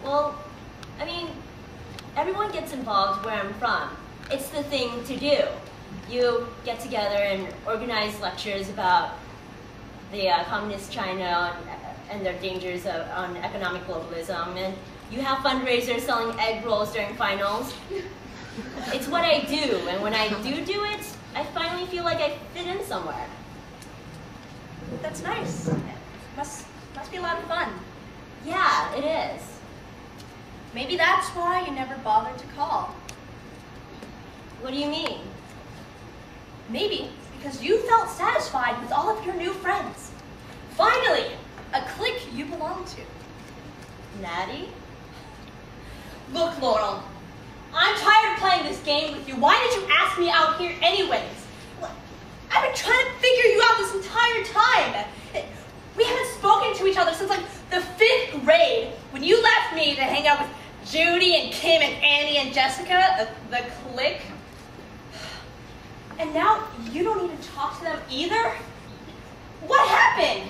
Well, I mean, everyone gets involved where I'm from. It's the thing to do. You get together and organize lectures about the communist China and their dangers on economic globalism, and you have fundraisers selling egg rolls during finals. It's what I do, and when I do it, I finally feel like I fit in somewhere. That's nice. Must be a lot of fun. Yeah, it is. Maybe that's why you never bothered to call. What do you mean? Maybe because you felt satisfied with all of your new friends. Finally, a clique you belong to. Natty? Look, Laurel, I'm tired of playing this game with you. Why did you ask me out here anyways? I've been trying to figure you out this entire time. We haven't spoken to each other since like the 5th grade when you left me to hang out with Judy and Kim and Annie and Jessica, the clique. And now you don't even talk to them either? What happened?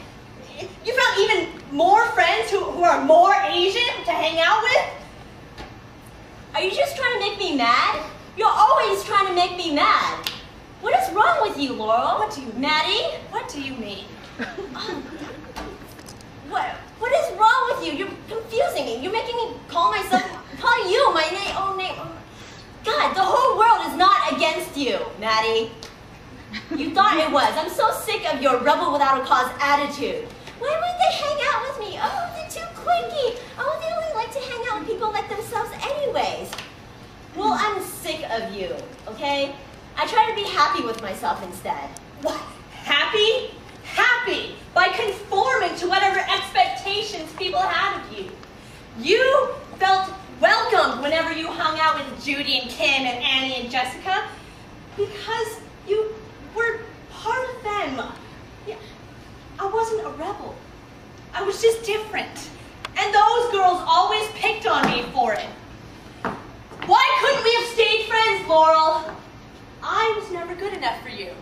You found even more friends who are more Asian to hang out with? Are you just trying to make me mad? You're always trying to make me mad. What is wrong with you, Laurel? What do you mean? Maddie? What do you mean? What is wrong with you? You're confusing me. You're making me call you my own name. God, the whole world is not against you, Maddie. You thought it was. I'm so sick of your rebel without a cause attitude. Why would they hang out with me? Oh, they're too cliquey. Oh, they only like to hang out with people like themselves anyways. Well, I'm sick of you, okay? I try to be happy with myself instead. What? Happy? Happy by conforming to whatever expectations people had of you. You felt welcomed whenever you hung out with Judy and Kim and Annie and Jessica because you were part of them. Yeah, I wasn't a rebel. I was just different. And those girls always picked on me for it. Why couldn't we have stayed friends, Laurel? I was never good enough for you.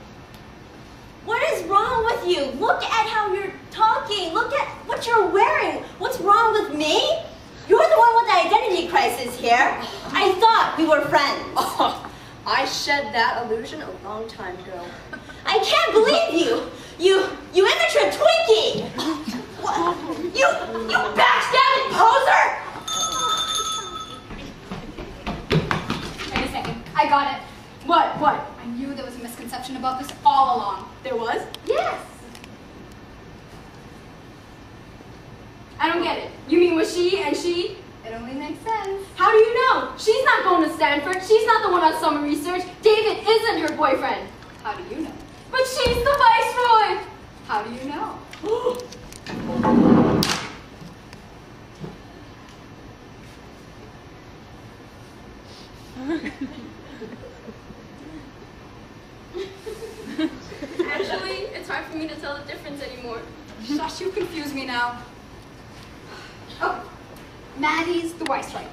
What is wrong with you? Look at how you're talking. Look at what you're wearing. What's wrong with me? You're the one with the identity crisis here. I thought we were friends. Oh, I shed that illusion a long time ago. I can't believe you. You immature Twinkie. What? You backstabbing poser. Wait a second. I got it. What? I knew there was a misconception about this all along. There was? Yes. I don't get it. You mean was she and she? It only makes sense. How do you know? She's not going to Stanford. She's not the one on summer research. David isn't her boyfriend. How do you know? But she's the viceroy. How do you know? Actually, it's hard for me to tell the difference anymore. Shush, you confuse me now. Oh, Maddie's the viceroy.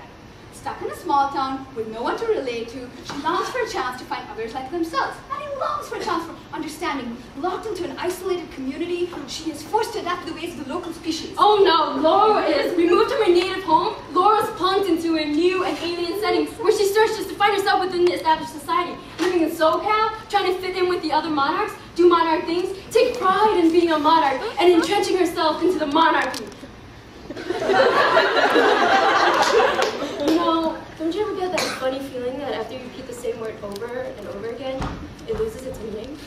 Stuck in a small town with no one to relate to, she longs for a chance to find others like themselves. Maddie longs for a chance for understanding. Locked into an isolated community, she is forced to adapt to the ways of the local species. Oh no, Laura is. Removed from her native home, Laura's plunked into a new and alien setting where she searches to find herself within the established society. Living in SoCal, trying to fit in with the other monarchs, do monarch things, take pride in being a monarch, and entrenching herself into the monarchy. You know, don't you ever get that funny feeling that after you repeat the same word over and over again, it loses its meaning?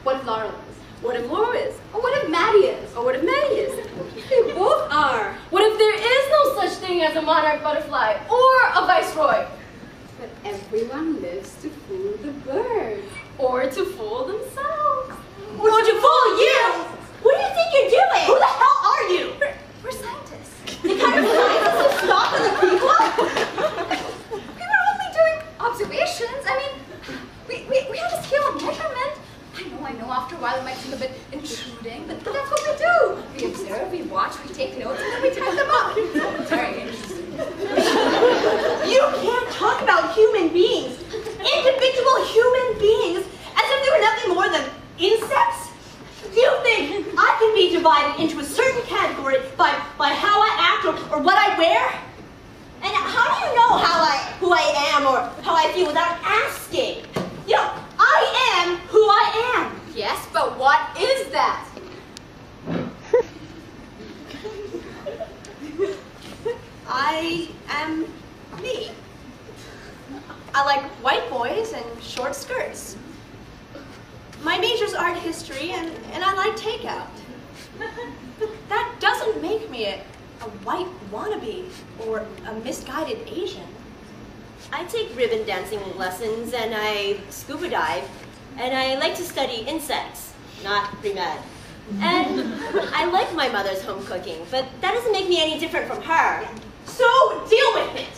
What if Laura is? What if Laura is? Or what if Maddie is? Or what if Maddie is? They both are. What if there is no such thing as a monarch butterfly or a viceroy? But everyone lives to fool the birds. Or to fool themselves? Or to fool you? What do you think you're doing? Who the hell are you? We're scientists. The kind of scientists who stop other people? We were only doing observations. I mean, we had a scale of measurement. I know, after a while it might seem a bit intruding, but that's what we do. We observe, we watch, we take notes, and then we type them up. It's very interesting. You can't talk about human beings, individual human beings, as if they were nothing more than insects? You think I can be divided into a certain I am me. I like white boys and short skirts. My major's art history, and I like takeout. But that doesn't make me a white wannabe or a misguided Asian. I take ribbon dancing lessons, and I scuba dive, and I like to study insects, not pre-med. And I like my mother's home cooking, but that doesn't make me any different from her. So deal with it.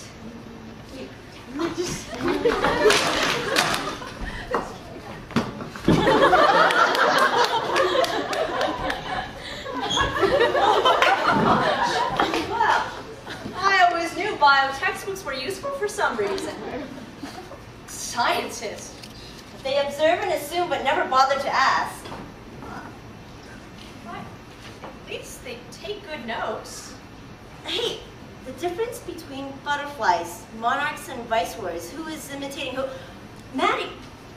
Well, I always knew bio textbooks were useful for some reason. Scientists. They observe and assume, but never bother to ask. But at least they take good notes. Hey, the difference between butterflies, monarchs, and viceroys, who is imitating who? Maddie,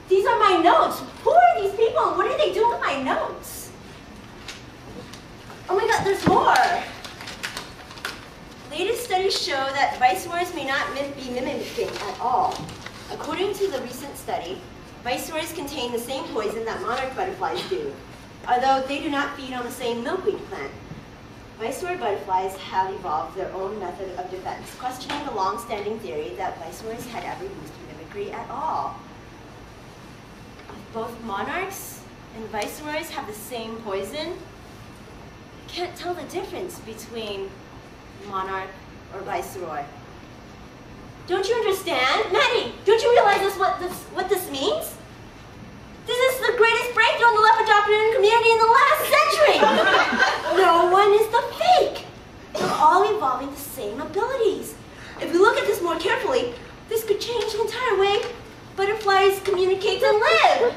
these are my notes. Who are these people? What are they doing with my notes? Oh my God, there's more. Latest studies show that viceroys may not be mimicking at all. According to the recent study, viceroys contain the same poison that monarch butterflies do, although they do not feed on the same milkweed plant. Viceroy butterflies have evolved their own method of defense, questioning the long-standing theory that viceroys had ever used mimicry at all. If both monarchs and viceroys have the same poison, I can't tell the difference between monarch or viceroy. Don't you understand? Maddie, don't you realize what this means? This is the greatest breakthrough in the lepidopteran community in the last century! No one is the fake! They're all evolving the same abilities. If we look at this more carefully, this could change the entire way butterflies communicate and live!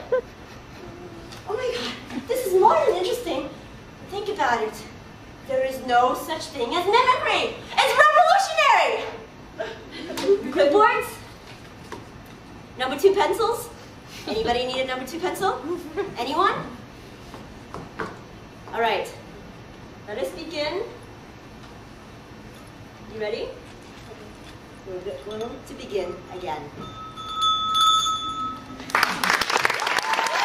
Oh my God, this is more than interesting. Think about it. There is no such thing as mimicry! It's revolutionary! Clipboards? Number 2 pencils? Anybody need a number 2 pencil? Anyone? All right, let us begin. You ready? We're going to begin again.